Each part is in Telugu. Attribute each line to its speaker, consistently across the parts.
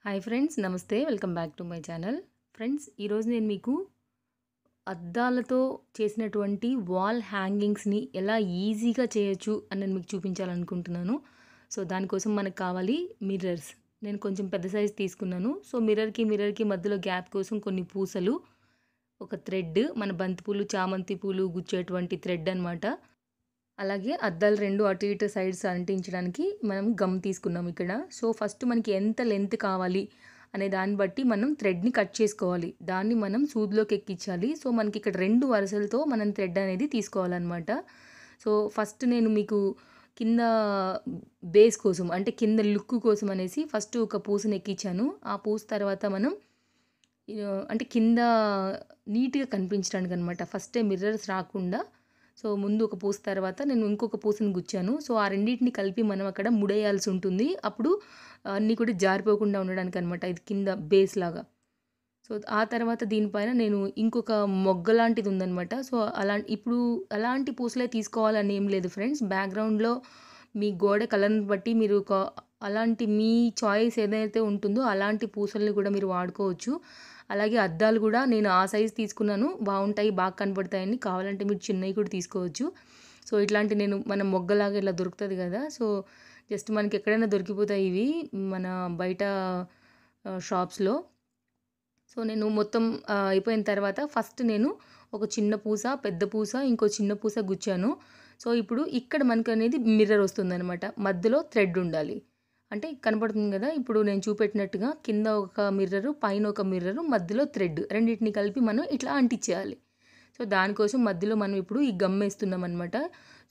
Speaker 1: హాయ్ ఫ్రెండ్స్, నమస్తే. Welcome back to my channel. Friends, ఈరోజు నేను మీకు అద్దాలతో చేసినటువంటి వాల్ హ్యాంగింగ్స్‌ని ఎలా ఈజీగా చేయొచ్చు అని నేను మీకు చూపించాలనుకుంటున్నాను. సో, దానికోసం మనకు కావాలి మిర్రర్స్. నేను కొంచెం పెద్ద సైజ్ తీసుకున్నాను. సో, మిర్రర్‌కి మధ్యలో గ్యాప్ కోసం కొన్ని పూసలు, ఒక థ్రెడ్, మన బంతిపూలు, చామంతి పూలు గుచ్చేటువంటి థ్రెడ్ అనమాట. అలాగే అద్దాలు 2 అటు ఇటు సైడ్స్ అంటించడానికి మనం గమ్ తీసుకున్నాం ఇక్కడ. సో, ఫస్ట్ మనకి ఎంత లెంత్ కావాలి అనే దాన్ని బట్టి మనం థ్రెడ్‌ని కట్ చేసుకోవాలి. దాన్ని మనం సూదిలోకి ఎక్కించాలి. సో, మనకి ఇక్కడ 2 వరుసలతో మనం థ్రెడ్ అనేది తీసుకోవాలన్నమాట. సో, ఫస్ట్ నేను మీకు కింద బేస్ కోసం, అంటే కింద లుక్ కోసం అనేసి ఫస్ట్ ఒక పూసని ఎక్కించాను. ఆ పూస తర్వాత మనం అంటే కింద నీట్‌గా కనిపించడానికనమాట. ఫస్టే మిర్రర్స్ రాకుండా, సో, ముందు ఒక పూస తర్వాత నేను ఇంకొక పూసని గుచ్చాను. సో, ఆ రెండిటిని కలిపి మనం అక్కడ ముడేయాల్సి ఉంటుంది. అప్పుడు అన్నీ కూడా జారిపోకుండా ఉండడానికనమాట. ఇది కింద బేస్ లాగా. సో, ఆ తర్వాత దీనిపైన నేను ఇంకొక మొగ్గ లాంటిది ఉందనమాట. సో, ఇప్పుడు అలాంటి పూసలే తీసుకోవాలని ఏం లేదు ఫ్రెండ్స్. బ్యాక్‌గ్రౌండ్‌లో మీ గోడ కలర్‌ని బట్టి మీరు అలాంటి మీ చాయిస్ ఏదైతే ఉంటుందో అలాంటి పూసల్ని కూడా మీరు వాడుకోవచ్చు. అలాగే అద్దాలు కూడా నేను ఆ సైజ్ తీసుకున్నాను. బాగుంటాయి, బాగా కనపడతాయని. కావాలంటే మీరు చిన్నవి కూడా తీసుకోవచ్చు. సో, ఇట్లాంటి నేను మన మొగ్గలాగా ఇలా దొరుకుతది కదా! సో, జస్ట్ మనకి ఎక్కడైనా దొరికిపోతాయి ఇవి మన బయట షాప్స్‌లో. సో, నేను మొత్తం అయిపోయిన తర్వాత ఫస్ట్ నేను ఒక చిన్న పూస, పెద్ద పూస, ఇంకో చిన్న పూస గుచ్చాను. సో, ఇప్పుడు ఇక్కడ మనకనేది మిర్రర్ వస్తుందనమాట. మధ్యలో థ్రెడ్ ఉండాలి. అంటే కనపడుతుంది గదా! ఇప్పుడు నేను చూపెట్టినట్టుగా కింద ఒక మిర్రరు, పైన ఒక మిర్రరు, మధ్యలో థ్రెడ్ రెండిటిని కలిపి మనం ఇట్లా అంటించేయాలి. సో, దానికోసం మధ్యలో మనం ఇప్పుడు ఈ గమ్ ఏస్తున్నామనమాట.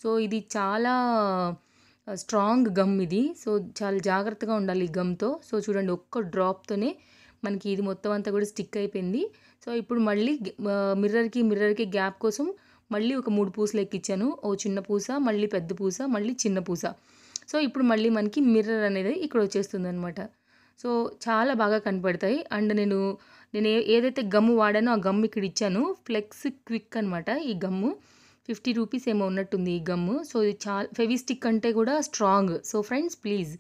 Speaker 1: సో, ఇది చాలా స్ట్రాంగ్ గమ్ ఇది. సో, చాలా జాగ్రత్తగా ఉండాలి ఈ గమ్‌తో. సో, చూడండి, ఒక్క డ్రాప్‌తోనే మనకి ఇది మొత్తం అంతా కూడా స్టిక్ అయిపోయింది. సో, ఇప్పుడు మళ్ళీ మిర్రర్‌కి గ్యాప్ కోసం మళ్ళీ ఒక 3 పూసలు ఎక్కించాను. ఓ చిన్న పూస, మళ్ళీ పెద్ద పూస, మళ్ళీ చిన్న పూస. సో, ఇప్పుడు మళ్ళీ మనకి మిర్రర్ అనేది ఇక్కడ వచ్చేస్తుందనమాట. సో, చాలా బాగా కనపడతాయి. అండ్ నేను ఏదైతే గమ్ వాడానో ఆ గమ్ ఇక్కడ ఇచ్చాను. ఫ్లెక్స్ క్విక్ అనమాట ఈ గమ్ము. 50 రూపీస్ ఏమో ఉన్నట్టుంది ఈ గమ్ము. సో, ఇది ఫెవిస్టిక్ కంటే కూడా స్ట్రాంగ్. సో, ఫ్రెండ్స్, ప్లీజ్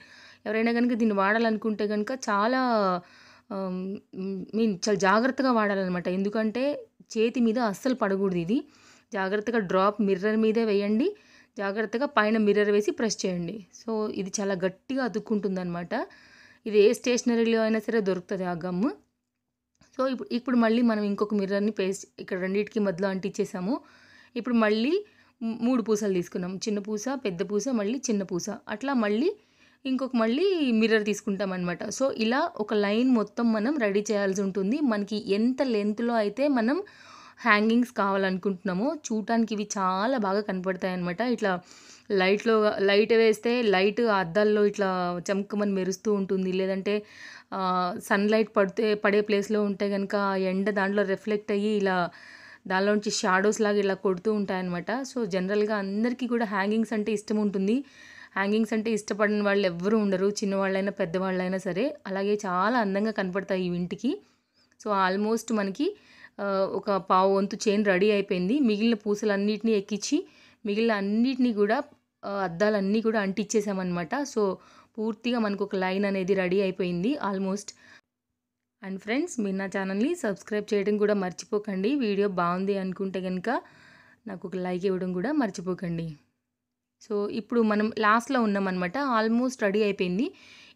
Speaker 1: ఎవరైనా గనుక దీన్ని వాడాలనుకుంటే గనుక చాలా చాలా జాగ్రత్తగా వాడాలనమాట. ఎందుకంటే చేతి మీద అస్సలు పడకూడదు ఇది. జాగ్రత్తగా డ్రాప్ మిర్రర్ మీదే వేయండి. జాగ్రత్తగా పైన మిర్రర్ వేసి ప్రెస్ చేయండి. సో, ఇది చాలా గట్టిగా అతుక్కుంటుందనమాట. ఇది ఏ స్టేషనరీలో అయినా సరే దొరుకుతది ఆ గమ్. సో, ఇప్పుడు మళ్ళీ మనం ఇంకొక మిర్రర్‌ని పేస్ట్ ఇక్కడ రెండిటికి మధ్యలో అంటించేసాము. ఇప్పుడు మళ్ళీ 3 పూసలు తీసుకున్నాం. చిన్న పూస, పెద్ద పూస, మళ్ళీ చిన్న పూస. అట్లా మళ్ళీ మిర్రర్ తీసుకుంటామనమాట. సో, ఇలా ఒక లైన్ మొత్తం మనం రెడీ చేయాల్సి ఉంటుంది. మనకి ఎంత లెంత్‌లో అయితే మనం హ్యాంగింగ్స్ కావాలనుకుంటున్నామో, చూడటానికి ఇవి చాలా బాగా కనపడతాయన్నమాట. ఇట్లా లైట్ వేస్తే లైట్ అద్దాల్లో ఇట్లా చమ్కమని మెరుస్తూ ఉంటుంది. లేదంటే సన్‌లైట్ పడే ప్లేస్‌లో ఉంటే గనక ఆ ఎండ దాంట్లో రిఫ్లెక్ట్ అయ్యి ఇలా దానిలో నుంచి షాడోస్ లాగా ఇలా కొడుతూ ఉంటాయన్నమాట. సో, జనరల్‌గా అందరికీ కూడా హ్యాంగింగ్స్ అంటే ఇష్టం ఉంటుంది. హ్యాంగింగ్స్ అంటే ఇష్టపడని వాళ్ళు ఎవ్వరూ ఉండరు. చిన్నవాళ్ళైనా, పెద్దవాళ్ళైనా సరే. అలాగే చాలా అందంగా కనపడతాయి ఇవి ఇంటికి. సో, ఆల్మోస్ట్ మనకి ఒక పావు వంతు చైన్ రెడీ అయిపోయింది. మిగిలిన పూసలన్నిటిని ఎక్కించి, మిగిలిన అన్నిటిని కూడా అద్దాలన్నీ కూడా అంటించేసామన్నమాట. సో, పూర్తిగా మనకొక లైన్ అనేది రెడీ అయిపోయింది ఆల్మోస్ట్. అండ్ ఫ్రెండ్స్, మీరు నా ఛానల్‌ని సబ్స్క్రైబ్ చేయడం కూడా మర్చిపోకండి. వీడియో బాగుంది అనుకుంటే గనుక నాకు ఒక లైక్ ఇవ్వడం కూడా మర్చిపోకండి. సో, ఇప్పుడు మనం లాస్ట్‌లో ఉన్నామనమాట. ఆల్మోస్ట్ రెడీ అయిపోయింది.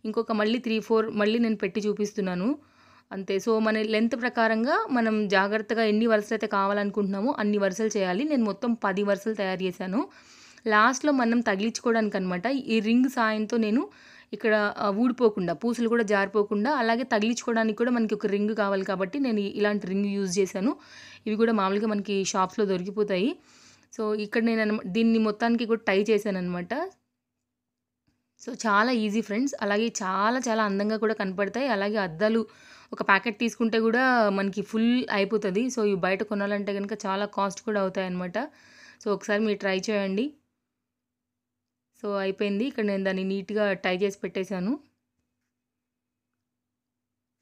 Speaker 1: ఇంకొక మళ్ళీ 3, 4 మళ్ళీ నేను పెట్టి చూపిస్తున్నాను. అంతే. సో, మన లెంత్ ప్రకారంగా మనం జాగ్రత్తగా ఎన్ని వరుసలైతే కావాలనుకుంటున్నామో అన్ని వరుసలు చేయాలి. నేను మొత్తం 10 వరుసలు తయారు చేశాను. లాస్ట్‌లో మనం తగిలించుకోవడానికనమాట. ఈ రింగ్ సాయంతో నేను ఇక్కడ ఊడిపోకుండా, పూసలు కూడా జారిపోకుండా, అలాగే తగిలించుకోవడానికి కూడా మనకి ఒక రింగ్ కావాలి కాబట్టి నేను ఇలాంటి రింగ్ యూజ్ చేశాను. ఇవి కూడా మామూలుగా మనకి షాప్స్‌లో దొరికిపోతాయి. సో, ఇక్కడ దీన్ని మొత్తానికి కూడా టై చేశాననమాట. సో, చాలా ఈజీ ఫ్రెండ్స్. అలాగే చాలా చాలా అందంగా కూడా కనపడతాయి. అలాగే అద్దాలు ఒక ప్యాకెట్ తీసుకుంటే కూడా మనకి ఫుల్ అయిపోతది. సో, ఇవి బయట కొనాలంటే గనుక చాలా కాస్ట్ కూడా అవుతాయన్నమాట. సో, ఒకసారి మీరు ట్రై చేయండి. సో, అయిపోయింది. ఇక్కడ నేను దాన్ని నీట్‌గా టై చేసి పెట్టేశాను.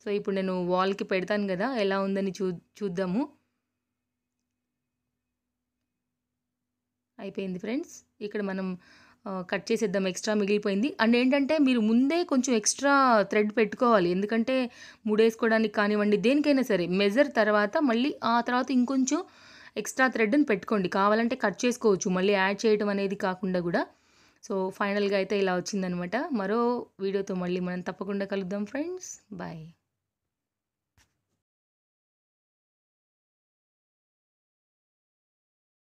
Speaker 1: సో, ఇప్పుడు నేను వాల్‌కి పెడతాను గదా! ఎలా ఉందని చూద్దాము. అయిపోయింది ఫ్రెండ్స్. ఇక్కడ మనం కట్ చేసేద్దాం. ఎక్స్ట్రా మిగిలిపోయింది. అండ్ ఏంటంటే మీరు ముందే కొంచెం ఎక్స్ట్రా థ్రెడ్ పెట్టుకోవాలి. ఎందుకంటే ముడేసుకోవడానికి కానివ్వండి, దేనికైనా సరే మెజర్ తర్వాత మళ్ళీ ఆ తర్వాత ఇంకొంచెం ఎక్స్ట్రా థ్రెడ్‌ని పెట్టుకోండి. కావాలంటే కట్ చేసుకోవచ్చు. మళ్ళీ యాడ్ చేయడం అనేది కాకుండా గూడా. సో, ఫైనల్‌గా అయితే ఇలా వచ్చిందనమాట. మరో వీడియోతో మళ్ళీ మనం తప్పకుండా కలుద్దాం ఫ్రెండ్స్. బాయ్.